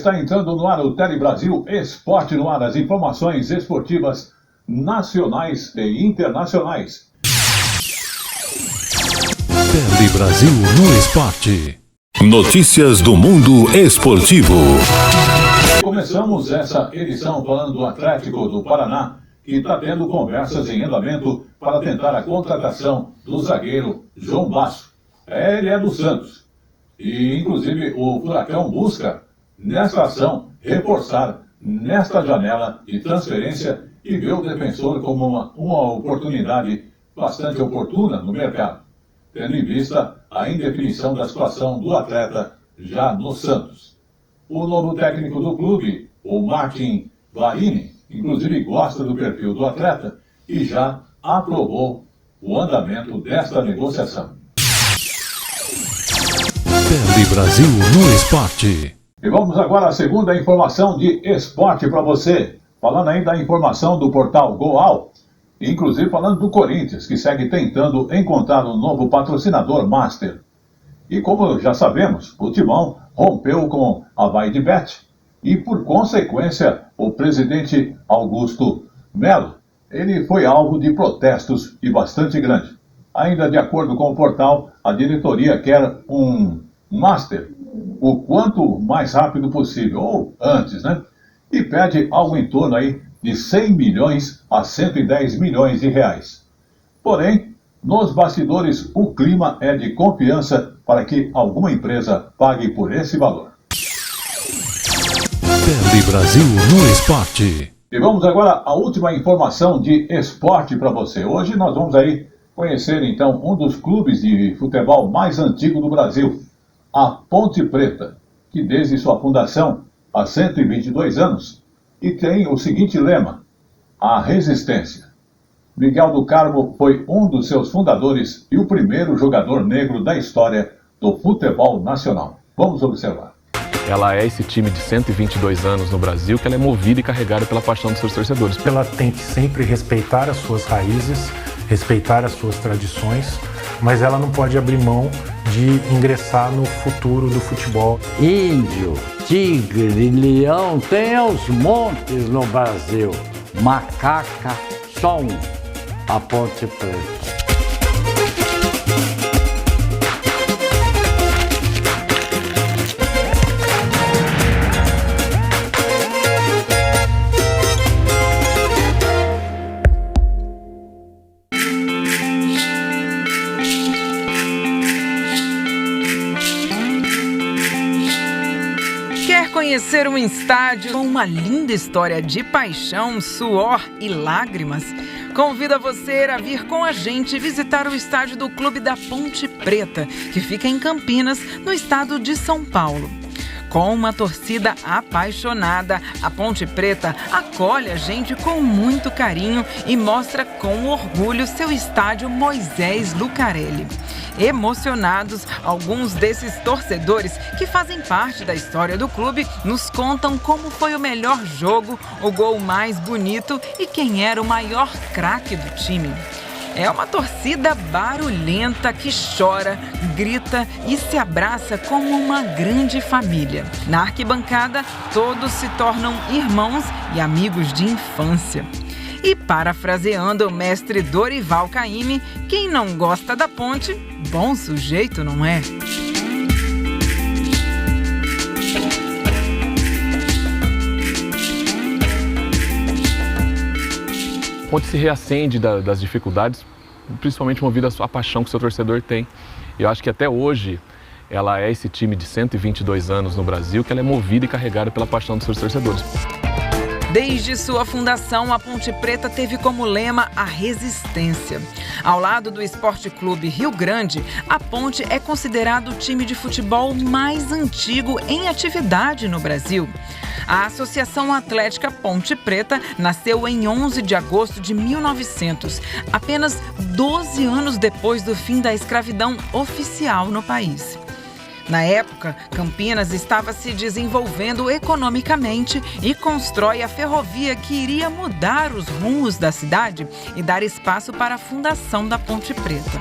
Está entrando no ar o Tele Brasil Esporte no ar, as informações esportivas nacionais e internacionais. Tele Brasil no Esporte. Notícias do mundo esportivo. Começamos essa edição falando do Atlético do Paraná, que está tendo conversas em andamento para tentar a contratação do zagueiro João Basso. Ele é do Santos. E, inclusive, o Furacão busca, nesta ação, reforçar nesta janela de transferência e vê o defensor como uma oportunidade bastante oportuna no mercado, tendo em vista a indefinição da situação do atleta já no Santos. O novo técnico do clube, o Martin Varini, inclusive gosta do perfil do atleta e já aprovou o andamento desta negociação. Tele Brasil no Esporte. E vamos agora à segunda informação de esporte para você. Falando aí da informação do portal Goal, inclusive falando do Corinthians, que segue tentando encontrar um novo patrocinador master. E como já sabemos, o Timão rompeu com a Vaidbet e, por consequência, o presidente Augusto Melo, ele foi alvo de protestos e bastante grande. Ainda de acordo com o portal, a diretoria quer um master o quanto mais rápido possível, ou antes, né? E pede algo em torno aí de 100 milhões a 110 milhões de reais. Porém, nos bastidores, o clima é de confiança para que alguma empresa pague por esse valor. Tele Brasil no Esporte. E vamos agora à última informação de esporte para você. Hoje nós vamos aí conhecer então um dos clubes de futebol mais antigo do Brasil, a Ponte Preta, que desde sua fundação há 122 anos, e tem o seguinte lema: a resistência. Miguel do Carmo foi um dos seus fundadores e o primeiro jogador negro da história do futebol nacional. Vamos observar. Ela é esse time de 122 anos no Brasil, que ela é movida e carregada pela paixão dos seus torcedores. Ela tem que sempre respeitar as suas raízes, respeitar as suas tradições, mas ela não pode abrir mão de ingressar no futuro do futebol. Índio, tigre, leão tem aos montes no Brasil. Macaca, só um, a Ponte Preta. Conhecer um estádio com uma linda história de paixão, suor e lágrimas? Convido você a vir com a gente visitar o estádio do Clube da Ponte Preta, que fica em Campinas, no estado de São Paulo. Com uma torcida apaixonada, a Ponte Preta acolhe a gente com muito carinho e mostra com orgulho seu estádio Moisés Lucarelli. Emocionados, alguns desses torcedores que fazem parte da história do clube nos contam como foi o melhor jogo, o gol mais bonito e quem era o maior craque do time. É uma torcida barulhenta que chora, grita e se abraça como uma grande família. Na arquibancada, todos se tornam irmãos e amigos de infância. E parafraseando o mestre Dorival Caymmi, quem não gosta da Ponte, bom sujeito não é? A Ponte se reacende das dificuldades, principalmente movido à paixão que o seu torcedor tem. Eu acho que até hoje ela é esse time de 122 anos no Brasil, que ela é movida e carregada pela paixão dos seus torcedores. Desde sua fundação, a Ponte Preta teve como lema a resistência. Ao lado do Esporte Clube Rio Grande, a Ponte é considerado o time de futebol mais antigo em atividade no Brasil. A Associação Atlética Ponte Preta nasceu em 11 de agosto de 1900, apenas 12 anos depois do fim da escravidão oficial no país. Na época, Campinas estava se desenvolvendo economicamente e constrói a ferrovia que iria mudar os rumos da cidade e dar espaço para a fundação da Ponte Preta.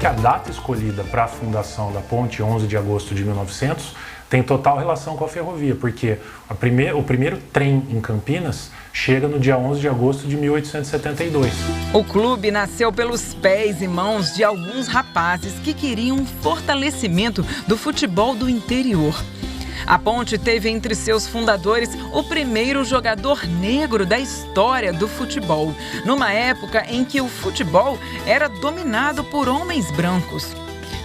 A data escolhida para a fundação da ponte, 11 de agosto de 1900, tem total relação com a ferrovia, porque o primeiro trem em Campinas chega no dia 11 de agosto de 1872. O clube nasceu pelos pés e mãos de alguns rapazes que queriam um fortalecimento do futebol do interior. A Ponte teve entre seus fundadores o primeiro jogador negro da história do futebol, numa época em que o futebol era dominado por homens brancos.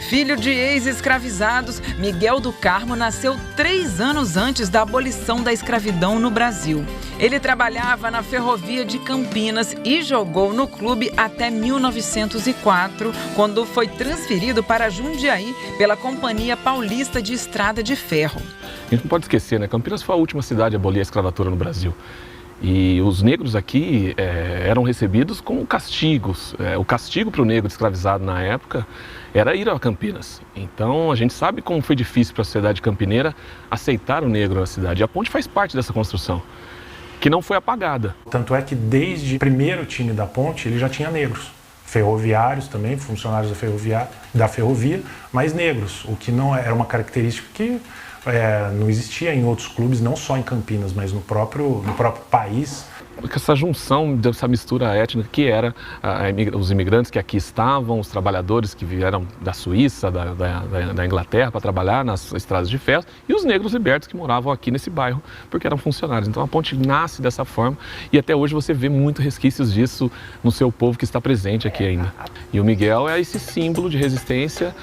Filho de ex-escravizados, Miguel do Carmo nasceu 3 anos antes da abolição da escravidão no Brasil. Ele trabalhava na Ferrovia de Campinas e jogou no clube até 1904, quando foi transferido para Jundiaí pela Companhia Paulista de Estrada de Ferro. A gente não pode esquecer, né? Campinas foi a última cidade a abolir a escravatura no Brasil. E os negros aqui eram recebidos como castigos. O castigo para o negro escravizado na época era ir a Campinas. Então a gente sabe como foi difícil para a sociedade campineira aceitar o negro na cidade. E a Ponte faz parte dessa construção, que não foi apagada. Tanto é que desde o primeiro time da Ponte ele já tinha negros. Ferroviários também, funcionários da ferrovia, mas negros, o que não era uma característica que não existia em outros clubes, não só em Campinas, mas no próprio país. Essa junção, dessa mistura étnica que era os imigrantes que aqui estavam, os trabalhadores que vieram da Suíça, da Inglaterra para trabalhar nas estradas de ferro e os negros libertos que moravam aqui nesse bairro porque eram funcionários. Então a Ponte nasce dessa forma e até hoje você vê muito resquícios disso no seu povo que está presente aqui ainda. E o Miguel é esse símbolo de resistência.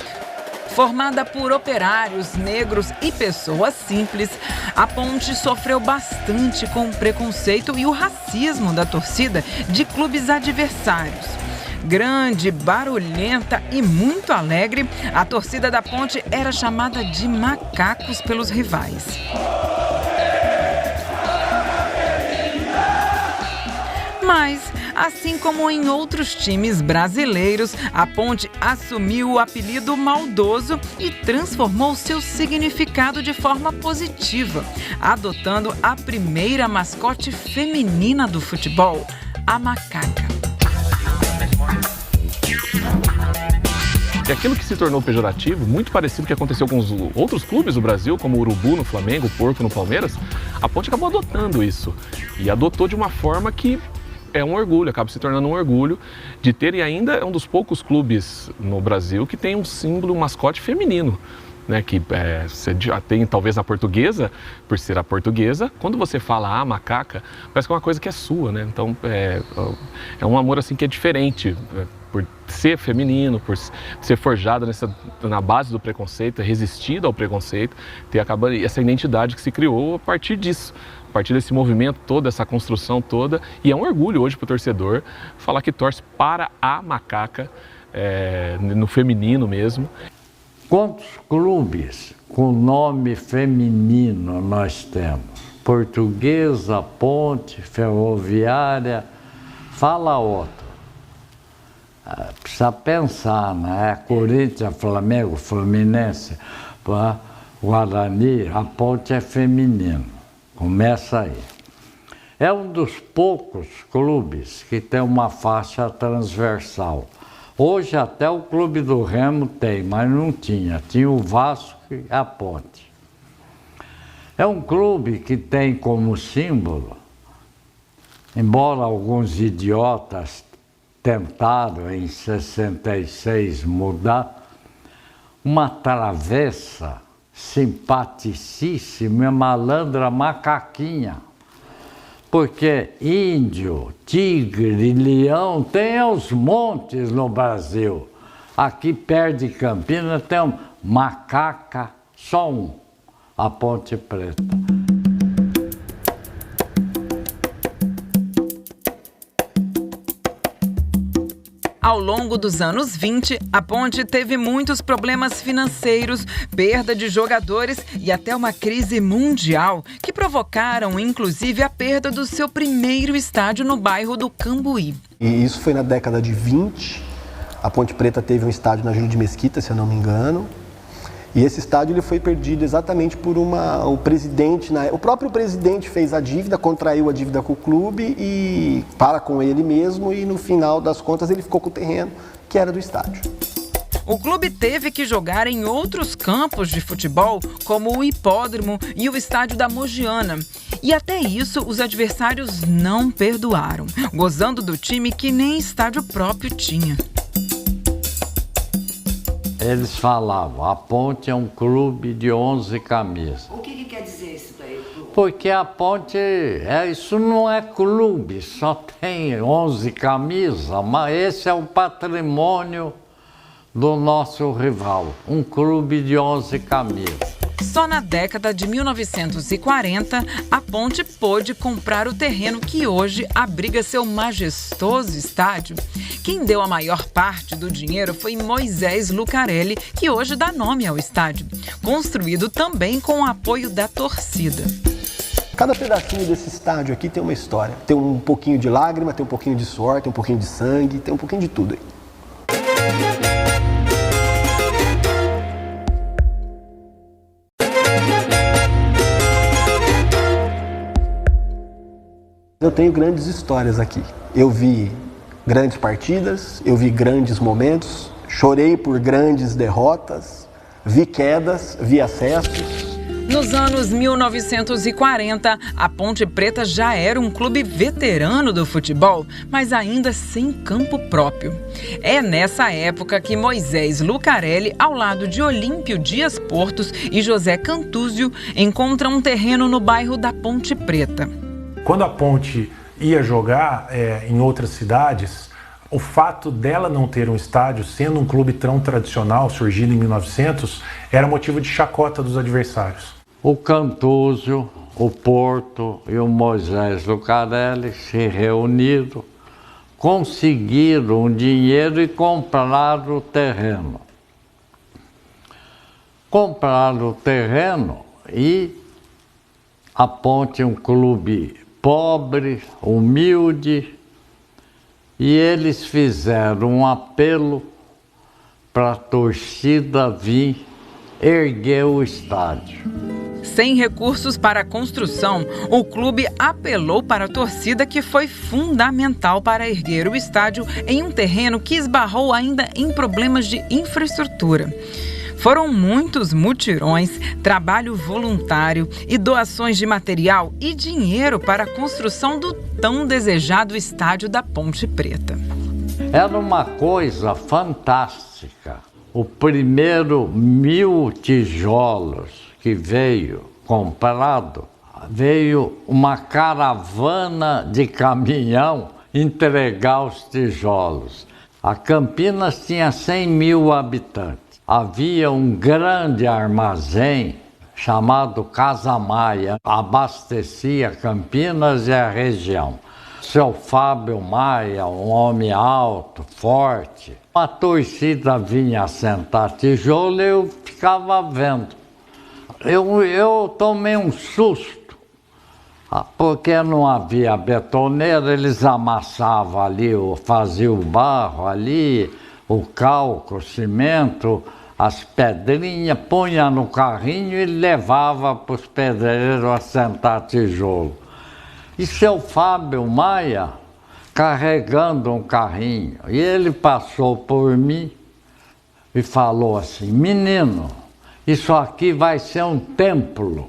Formada por operários, negros e pessoas simples, a Ponte sofreu bastante com o preconceito e o racismo da torcida de clubes adversários. Grande, barulhenta e muito alegre, a torcida da Ponte era chamada de macacos pelos rivais. Mas, assim como em outros times brasileiros, a Ponte assumiu o apelido maldoso e transformou seu significado de forma positiva, adotando a primeira mascote feminina do futebol, a macaca. E aquilo que se tornou pejorativo, muito parecido com o que aconteceu com os outros clubes do Brasil, como o Urubu no Flamengo, o Porco no Palmeiras, a Ponte acabou adotando isso. E adotou de uma forma que é um orgulho, acaba se tornando um orgulho de ter, e ainda é um dos poucos clubes no Brasil que tem um símbolo, um mascote feminino, né? Que você já tem talvez na Portuguesa, por ser a Portuguesa, quando você fala a macaca, parece que é uma coisa que é sua, né? Então é um amor assim que é diferente, por ser feminino, por ser forjado na base do preconceito, resistido ao preconceito, ter essa identidade que se criou a partir disso. A partir desse movimento todo, essa construção toda, e é um orgulho hoje para o torcedor falar que torce para a macaca, no feminino mesmo. Quantos clubes com nome feminino nós temos? Portuguesa, Ponte, Ferroviária, fala outro. Precisa pensar, né? Corinthians, Flamengo, Fluminense, Guarani, a Ponte é feminino. Começa aí. É um dos poucos clubes que tem uma faixa transversal. Hoje até o Clube do Remo tem, mas não tinha. Tinha o Vasco e a Ponte. É um clube que tem como símbolo, embora alguns idiotas tentaram em 66 mudar, uma travessa simpaticíssima, malandra macaquinha. Porque índio, tigre, leão tem aos montes no Brasil. Aqui perto de Campinas tem um macaca, só um, a Ponte Preta. Ao longo dos anos 20, a Ponte teve muitos problemas financeiros, perda de jogadores e até uma crise mundial, que provocaram, inclusive, a perda do seu primeiro estádio no bairro do Cambuí. E isso foi na década de 20. A Ponte Preta teve um estádio na Júlio de Mesquita, se eu não me engano. E esse estádio ele foi perdido exatamente por o presidente, o próprio presidente fez a dívida, contraiu a dívida com o clube e para com ele mesmo, e no final das contas ele ficou com o terreno que era do estádio. O clube teve que jogar em outros campos de futebol, como o Hipódromo e o Estádio da Mogiana. E até isso, os adversários não perdoaram, gozando do time que nem estádio próprio tinha. Eles falavam, a Ponte é um clube de 11 camisas. O que quer dizer isso daí? Porque a Ponte, isso não é clube, só tem 11 camisas, mas esse é o patrimônio do nosso rival, um clube de 11 camisas. Só na década de 1940, a Ponte pôde comprar o terreno que hoje abriga seu majestoso estádio. Quem deu a maior parte do dinheiro foi Moisés Lucarelli, que hoje dá nome ao estádio, construído também com o apoio da torcida. Cada pedacinho desse estádio aqui tem uma história. Tem um pouquinho de lágrima, tem um pouquinho de suor, tem um pouquinho de sangue, tem um pouquinho de tudo aí. Eu tenho grandes histórias aqui. Eu vi grandes partidas, eu vi grandes momentos, chorei por grandes derrotas, vi quedas, vi acessos. Nos anos 1940, a Ponte Preta já era um clube veterano do futebol, mas ainda sem campo próprio. É nessa época que Moisés Lucarelli, ao lado de Olímpio Dias Portos e José Cantúzio, encontram um terreno no bairro da Ponte Preta. Quando a Ponte ia jogar em outras cidades, o fato dela não ter um estádio, sendo um clube tão tradicional, surgido em 1900, era motivo de chacota dos adversários. O Cantúzio, o Porto e o Moisés Lucarelli se reuniram, conseguiram um dinheiro e compraram o terreno. Compraram o terreno e a Ponte é um clube pobre, humilde, e eles fizeram um apelo para a torcida vir erguer o estádio. Sem recursos para a construção, o clube apelou para a torcida, que foi fundamental para erguer o estádio em um terreno que esbarrou ainda em problemas de infraestrutura. Foram muitos mutirões, trabalho voluntário e doações de material e dinheiro para a construção do tão desejado estádio da Ponte Preta. Era uma coisa fantástica. O primeiro 1000 tijolos que veio comprado, veio uma caravana de caminhão entregar os tijolos. A Campinas tinha 100 mil habitantes. Havia um grande armazém chamado Casa Maia, abastecia Campinas e a região. Seu Fábio Maia, um homem alto, forte. A torcida vinha sentar tijolo e eu ficava vendo. Eu tomei um susto, porque não havia betoneira, eles amassavam ali, faziam o barro ali, o calco, o cimento, as pedrinhas, punha no carrinho e levava para os pedreiros assentar tijolo. E seu Fábio Maia carregando um carrinho. E ele passou por mim e falou assim: menino, isso aqui vai ser um templo.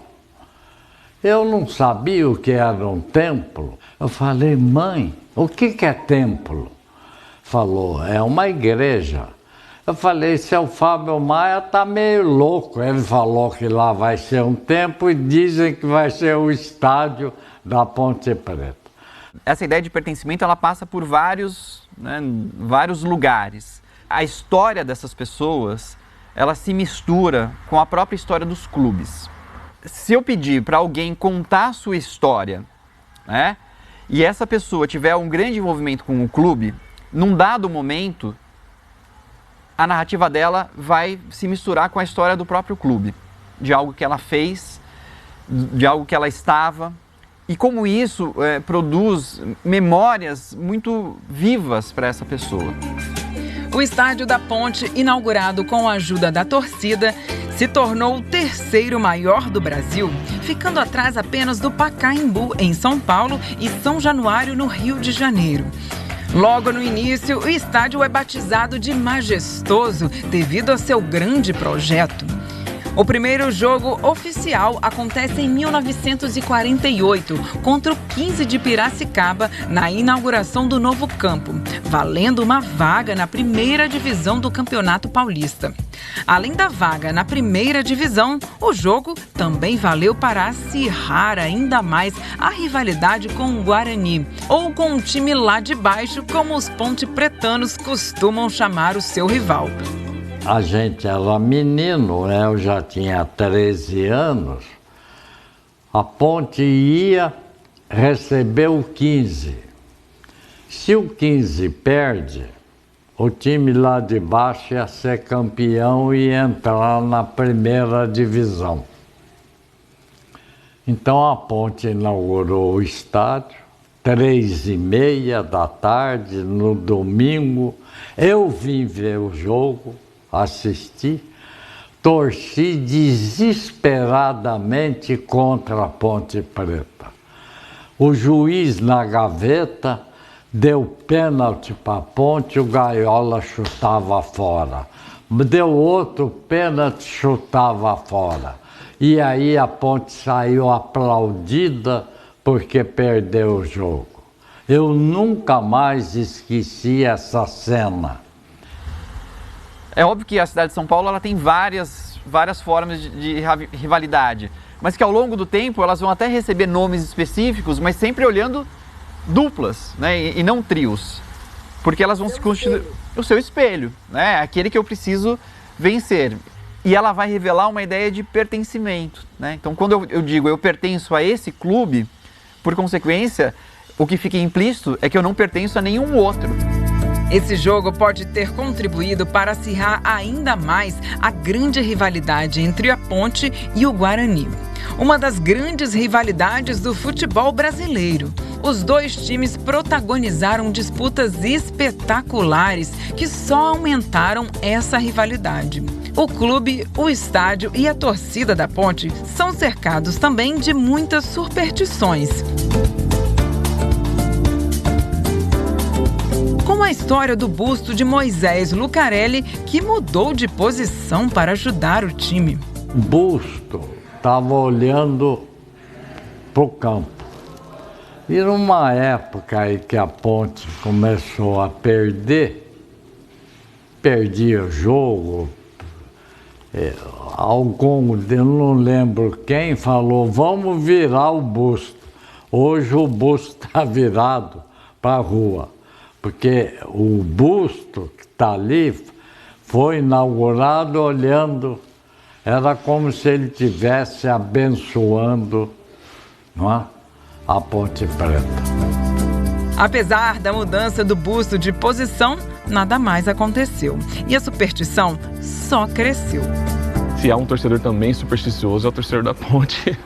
Eu não sabia o que era um templo. Eu falei: mãe, o que é templo? Falou: é uma igreja. Eu falei: seu Fábio Maia está meio louco. Ele falou que lá vai ser um templo e dizem que vai ser o estádio da Ponte Preta. Essa ideia de pertencimento, ela passa por vários lugares. A história dessas pessoas, ela se mistura com a própria história dos clubes. Se eu pedir para alguém contar a sua história, né, e essa pessoa tiver um grande envolvimento com o clube, num dado momento, a narrativa dela vai se misturar com a história do próprio clube, de algo que ela fez, de algo que ela estava, e como isso produz memórias muito vivas para essa pessoa. O Estádio da Ponte, inaugurado com a ajuda da torcida, se tornou o terceiro maior do Brasil, ficando atrás apenas do Pacaembu, em São Paulo, e São Januário, no Rio de Janeiro. Logo no início, o estádio é batizado de Majestoso devido a seu grande projeto. O primeiro jogo oficial acontece em 1948, contra o 15 de Piracicaba, na inauguração do novo campo, valendo uma vaga na primeira divisão do Campeonato Paulista. Além da vaga na primeira divisão, o jogo também valeu para acirrar ainda mais a rivalidade com o Guarani, ou com um time lá de baixo, como os pontepretanos costumam chamar o seu rival. A gente era menino, né? Eu já tinha 13 anos. A Ponte ia receber o 15. Se o 15 perde, o time lá de baixo ia ser campeão e entrar na primeira divisão. Então a Ponte inaugurou o estádio, 3h30 da tarde, no domingo. Eu vim ver o jogo, assisti, torci desesperadamente contra a Ponte Preta. O juiz na gaveta deu pênalti para a Ponte, o Gaiola chutava fora. Deu outro pênalti, chutava fora. E aí a Ponte saiu aplaudida porque perdeu o jogo. Eu nunca mais esqueci essa cena. É óbvio que a cidade de São Paulo ela tem várias formas de rivalidade, mas que ao longo do tempo elas vão até receber nomes específicos, mas sempre olhando duplas, né, e não trios, porque elas vão se constituir o seu espelho, né, aquele que eu preciso vencer. E ela vai revelar uma ideia de pertencimento, né? Então, quando eu digo eu pertenço a esse clube, por consequência, o que fica implícito é que eu não pertenço a nenhum outro. Esse jogo pode ter contribuído para acirrar ainda mais a grande rivalidade entre a Ponte e o Guarani. Uma das grandes rivalidades do futebol brasileiro. Os dois times protagonizaram disputas espetaculares que só aumentaram essa rivalidade. O clube, o estádio e a torcida da Ponte são cercados também de muitas superstições. Como a história do busto de Moisés Lucarelli, que mudou de posição para ajudar o time. O busto estava olhando para o campo. E numa época aí que a Ponte começou a perdia o jogo, algum, eu não lembro quem, falou, vamos virar o busto. Hoje o busto está virado para a rua. Porque o busto que está ali foi inaugurado olhando, era como se ele estivesse abençoando, não é, a Ponte Preta. Apesar da mudança do busto de posição, nada mais aconteceu. E a superstição só cresceu. Se há um torcedor também supersticioso, é o torcedor da Ponte.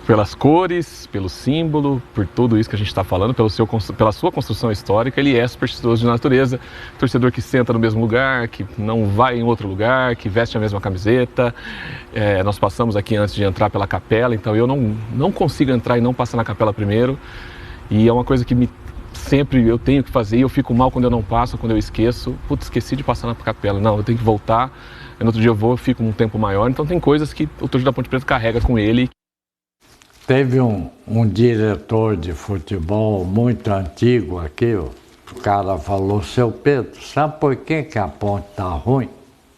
Pelas cores, pelo símbolo, por tudo isso que a gente está falando, pela sua construção histórica, ele é supersticioso de natureza. Torcedor que senta no mesmo lugar, que não vai em outro lugar, que veste a mesma camiseta. Nós passamos aqui antes de entrar pela capela, então eu não consigo entrar e não passar na capela primeiro. E é uma coisa que sempre eu tenho que fazer, e eu fico mal quando eu não passo, quando eu esqueço. Putz, esqueci de passar na capela. Não, eu tenho que voltar. No outro dia eu fico um tempo maior. Então tem coisas que o torcedor da Ponte Preta carrega com ele. Teve um diretor de futebol muito antigo aqui, o cara falou, seu Pedro, sabe por que a Ponte está ruim?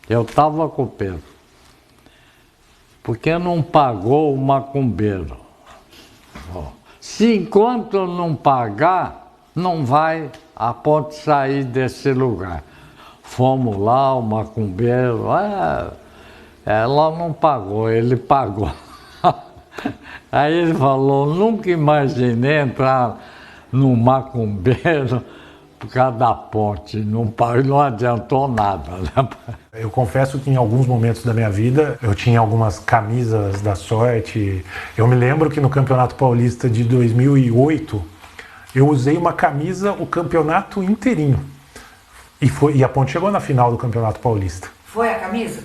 Eu estava com o Pedro. Porque não pagou o macumbeiro. Se enquanto não pagar, não vai a Ponte sair desse lugar. Fomos lá, o macumbeiro, ela não pagou, ele pagou. Aí ele falou, nunca imaginei entrar no macumbeiro por causa da Ponte, não adiantou nada, né? Eu confesso que em alguns momentos da minha vida eu tinha algumas camisas da sorte. Eu me lembro que no Campeonato Paulista de 2008 eu usei uma camisa o campeonato inteirinho. E a Ponte chegou na final do Campeonato Paulista. Foi a camisa?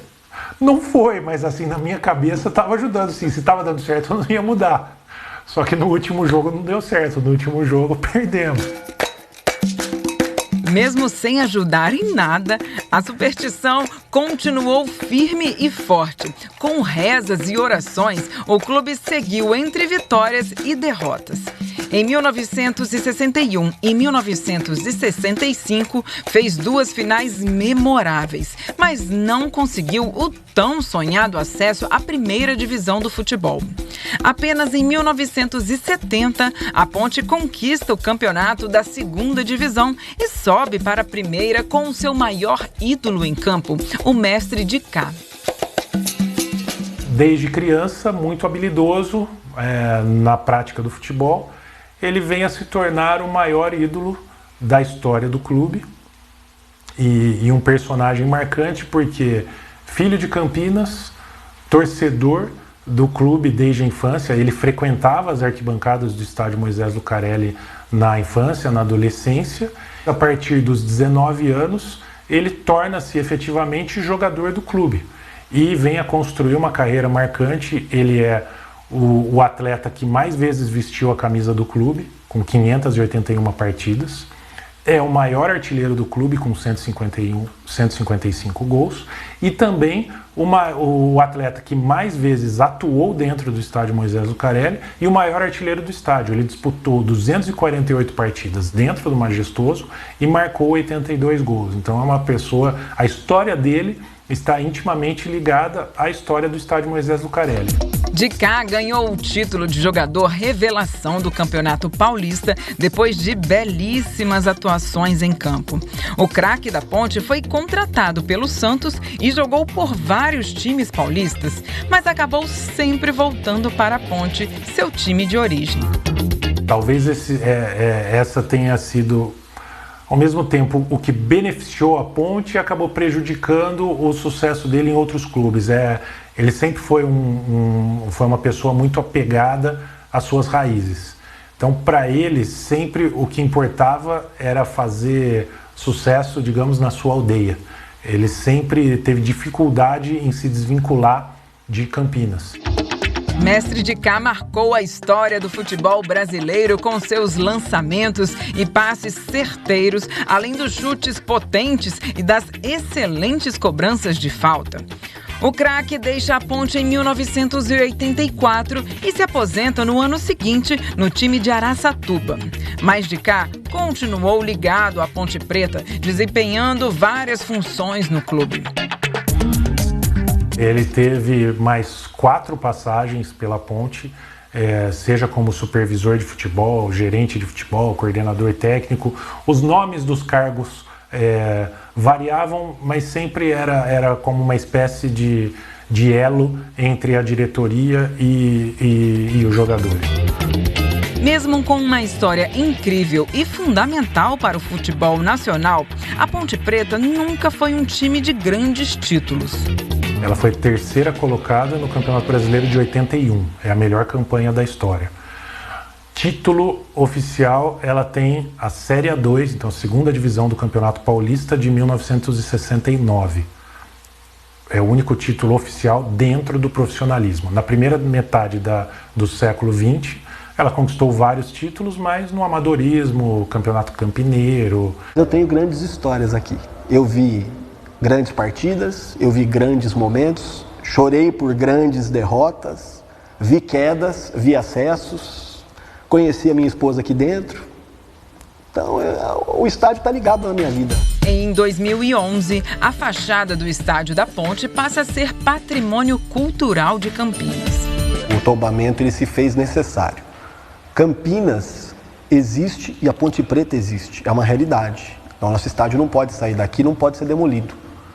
Não foi, mas assim, na minha cabeça estava ajudando, sim. Se estava dando certo, eu não ia mudar. Só que no último jogo não deu certo, no último jogo perdemos. Mesmo sem ajudar em nada, a superstição continuou firme e forte. Com rezas e orações, o clube seguiu entre vitórias e derrotas. Em 1961 e 1965, fez 2 finais memoráveis, mas não conseguiu o tão sonhado acesso à primeira divisão do futebol. Apenas em 1970, a Ponte conquista o campeonato da segunda divisão e sobe para a primeira com o seu maior ídolo em campo, o Mestre de Cá. Desde criança, muito habilidoso na prática do futebol, ele vem a se tornar o maior ídolo da história do clube e um personagem marcante porque filho de Campinas, torcedor do clube desde a infância, ele frequentava as arquibancadas do estádio Moisés Lucarelli na infância, na adolescência. A partir dos 19 anos, ele torna-se efetivamente jogador do clube e vem a construir uma carreira marcante. Ele é o atleta que mais vezes vestiu a camisa do clube, com 581 partidas. É o maior artilheiro do clube, com 155 gols. E também o atleta que mais vezes atuou dentro do estádio Moisés Lucarelli e o maior artilheiro do estádio. Ele disputou 248 partidas dentro do Majestoso e marcou 82 gols. Então é uma pessoa, a história dele está intimamente ligada à história do estádio Moisés Lucarelli. De Cá ganhou o título de jogador revelação do Campeonato Paulista depois de belíssimas atuações em campo. O craque da Ponte foi contratado pelo Santos e jogou por vários times paulistas, mas acabou sempre voltando para a Ponte, seu time de origem. Talvez essa tenha sido, ao mesmo tempo, o que beneficiou a Ponte e acabou prejudicando o sucesso dele em outros clubes. Ele sempre foi uma pessoa muito apegada às suas raízes. Então, para ele, sempre o que importava era fazer sucesso, digamos, na sua aldeia. Ele sempre teve dificuldade em se desvincular de Campinas. Mestre de Cá marcou a história do futebol brasileiro com seus lançamentos e passes certeiros, além dos chutes potentes e das excelentes cobranças de falta. O craque deixa a Ponte em 1984 e se aposenta no ano seguinte no time de Araçatuba. Mas de Cá continuou ligado à Ponte Preta, desempenhando várias funções no clube. Ele teve mais 4 passagens pela Ponte, seja como supervisor de futebol, gerente de futebol, coordenador técnico. Os nomes dos cargos variavam, mas sempre era como uma espécie de elo entre a diretoria e os jogadores. Mesmo com uma história incrível e fundamental para o futebol nacional, a Ponte Preta nunca foi um time de grandes títulos. Ela foi 3ª colocada no Campeonato Brasileiro de 81. É a melhor campanha da história. Título oficial, ela tem a Série A2, então a 2ª divisão do Campeonato Paulista de 1969. É o único título oficial dentro do profissionalismo. Na primeira metade do século XX, ela conquistou vários títulos, mas no amadorismo, Campeonato Campineiro. Eu tenho grandes histórias aqui. Eu vi grandes partidas, eu vi grandes momentos, chorei por grandes derrotas, vi quedas, vi acessos, conheci a minha esposa aqui dentro. Então, o estádio está ligado na minha vida. Em 2011, a fachada do Estádio da Ponte passa a ser patrimônio cultural de Campinas. O tombamento ele se fez necessário. Campinas existe e a Ponte Preta existe, é uma realidade. Então, nosso estádio não pode sair daqui, não pode ser demolido.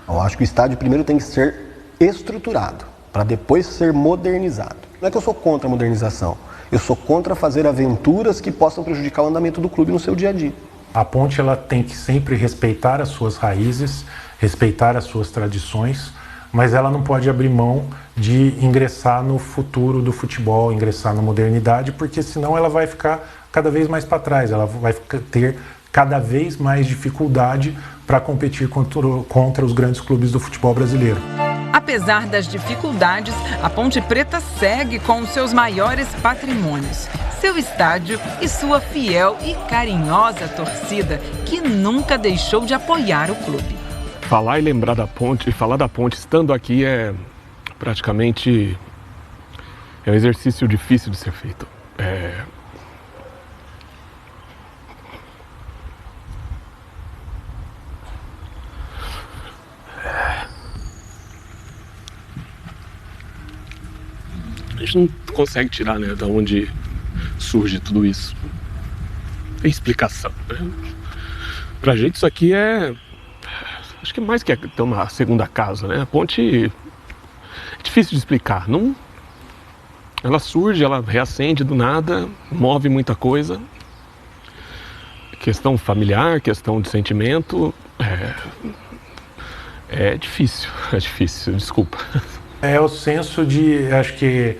Eu acho que o estádio primeiro tem que ser estruturado, para depois ser modernizado. Não é que eu sou contra a modernização, eu sou contra fazer aventuras que possam prejudicar o andamento do clube no seu dia a dia. A Ponte ela tem que sempre respeitar as suas raízes, respeitar as suas tradições, mas ela não pode abrir mão de ingressar no futuro do futebol, ingressar na modernidade, porque senão ela vai ficar cada vez mais para trás, ela vai ter cada vez mais dificuldade para competir contra os grandes clubes do futebol brasileiro. Apesar das dificuldades, a Ponte Preta segue com os seus maiores patrimônios. seu estádio e sua fiel e carinhosa torcida que nunca deixou de apoiar o clube. Falar e lembrar da Ponte, falar da Ponte estando aqui é praticamente um exercício difícil de ser feito. A gente não consegue tirar, né, da onde surge tudo isso. Tem explicação, né? Pra gente isso aqui acho que mais que ter uma segunda casa, né? A Ponte é difícil de explicar. Não, ela surge, ela reacende do nada, move muita coisa. Questão familiar, questão de sentimento. É difícil, desculpa. É o senso de, acho que,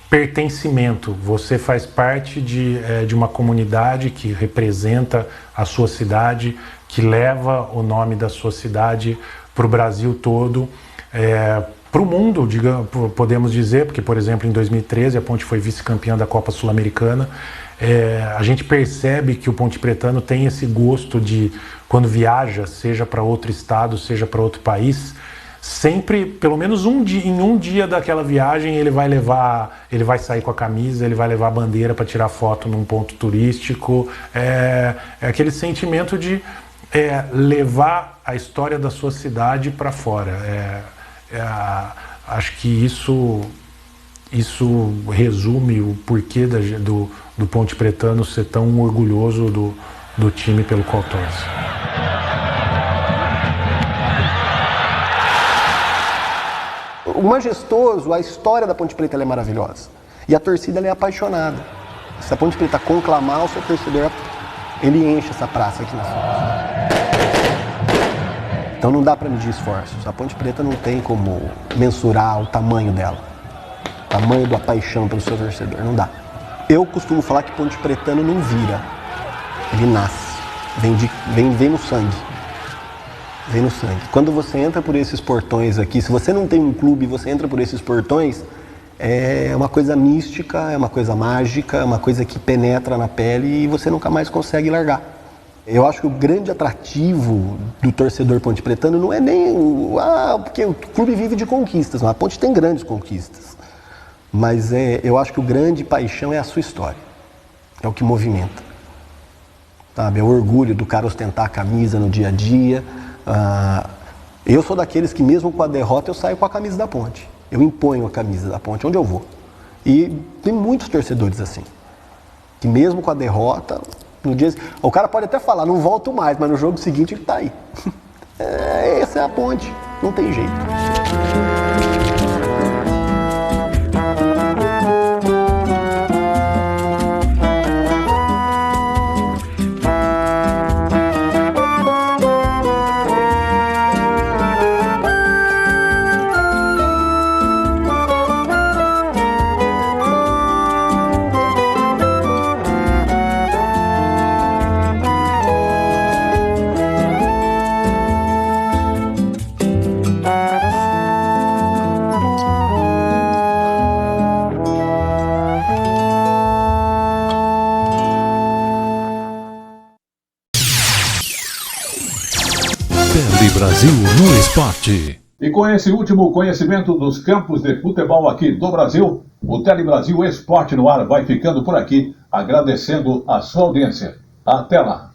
pertencimento. Você faz parte de uma comunidade que representa a sua cidade, que leva o nome da sua cidade para o Brasil todo, para o mundo, podemos dizer, porque, por exemplo, em 2013 a Ponte foi vice-campeã da Copa Sul-Americana. A gente percebe que o Ponte Pretano tem esse gosto de, quando viaja, seja para outro estado, seja para outro país, sempre, pelo menos em um dia daquela viagem, ele vai sair com a camisa, ele vai levar a bandeira para tirar foto num ponto turístico. É aquele sentimento de levar a história da sua cidade para fora. Acho que isso resume o porquê do Ponte Pretano ser tão orgulhoso do time pelo qual torce. O majestoso, a história da Ponte Preta é maravilhosa. E a torcida é apaixonada. Se a Ponte Preta conclamar, o seu torcedor, ele enche essa praça aqui na frente. Então não dá para medir esforços. A Ponte Preta não tem como mensurar o tamanho dela. O tamanho da paixão pelo seu torcedor. Não dá. Eu costumo falar que Ponte Pretano não vira. Ele nasce. Vem no sangue. Vem no sangue. Quando você entra por esses portões aqui, se você não tem um clube e você entra por esses portões, é uma coisa mística, é uma coisa mágica, é uma coisa que penetra na pele e você nunca mais consegue largar. Eu acho que o grande atrativo do torcedor ponte-pretano não é nem porque o clube vive de conquistas, não. A Ponte tem grandes conquistas, mas eu acho que o grande paixão é a sua história, é o que movimenta, sabe? É o orgulho do cara ostentar a camisa no dia a dia. Eu sou daqueles que mesmo com a derrota eu saio com a camisa da Ponte. Eu imponho a camisa da Ponte onde eu vou. E tem muitos torcedores assim, que mesmo com a derrota, no dia, o cara pode até falar, não volto mais, mas no jogo seguinte ele tá aí. Essa é a Ponte, não tem jeito. Brasil no Esporte. E com esse último conhecimento dos campos de futebol aqui do Brasil, o Tele Brasil Esporte no ar vai ficando por aqui, agradecendo a sua audiência. Até lá!